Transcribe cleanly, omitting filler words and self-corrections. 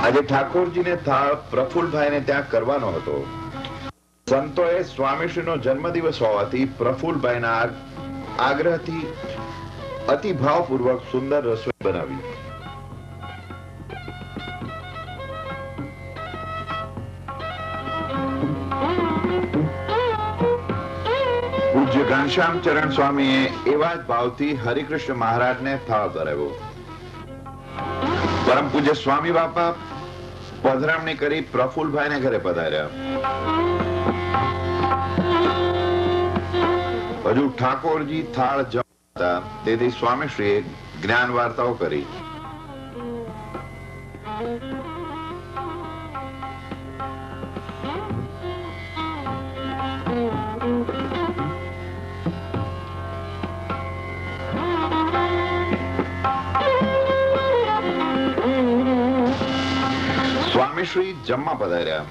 આજે ઠાકોરજીને થાળ પ્રફુલભાઈને ત્યાં કરવાનો હતો. સંતોએ સ્વામીશ્રીનો જન્મદિવસ હોવાથી પ્રફુલભાઈના આગ્રહથી અતિ ભાવપૂર્વક સુંદર રસોઈ બનાવી. પૂજ્ય ઘનશ્યામ ચરણ સ્વામીએ એવા જ ભાવથી હરિકૃષ્ણ મહારાજને થાળ ધરાવ્યો. પરમ પૂજ્ય સ્વામી બાપા પધરામણી કરી પ્રફુલભાઈને ઘરે પધાર્યા. હજુ ઠાકોરજી થાળ જમતા તેથી સ્વામીશ્રીએ જ્ઞાન વાર્તાઓ કરી. સ્વામીશ્રી જમવા પધાર્યા.